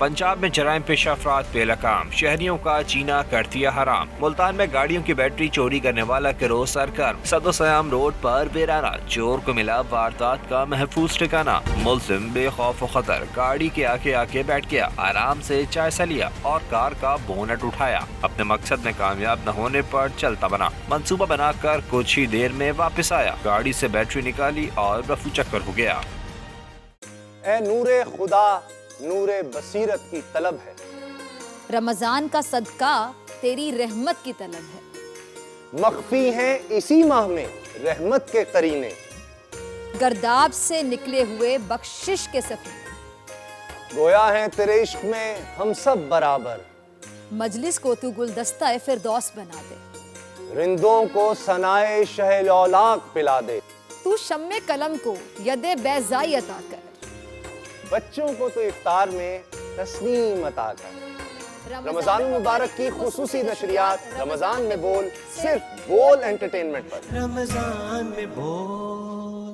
पंजाब में जराइम पेशा अफराद बेलगाम, शहरियों का जीना कर दिया हराम। मुल्तान में गाड़ियों की बैटरी चोरी करने वाला गिरोह सरगर्म। सदो-सयाम रोड पर बेराना चोर को मिला वारदात का महफूज ठिकाना। मुल्जिम बेखौफ खतर गाड़ी के आके बैठ गया, आराम से जायजा लिया और कार का बोनट उठाया। अपने मकसद में कामयाब न होने पर चलता बना, मंसूबा बनाकर कुछ ही देर में वापस आया, गाड़ी से बैटरी निकाली और रफू चक्कर हो गया। ए नूरे खुदा, नूरे बसीरत की तलब है, रमजान का सदका तेरी रहमत की तलब है। मख्फी हैं इसी माह में रहमत के करीने, गर्दाब से निकले हुए बख्शिश के सफीने, गोया हैं तेरे इश्क में हम सब बराबर, मजलिस को तू गुलदस्ता फिरदौस बना दे, रिंदों को सनाए शहलौलाक पिला दे, तू शम्मे कलम को यदे बैज़ाई अता कर, बच्चों को तो इफ्तार में तस्नीम अता कर। रमजान मुबारक की खुसूसी नशरियात रमजान में बोल, सिर्फ बोल एंटरटेनमेंट पर। रमजान में बोल।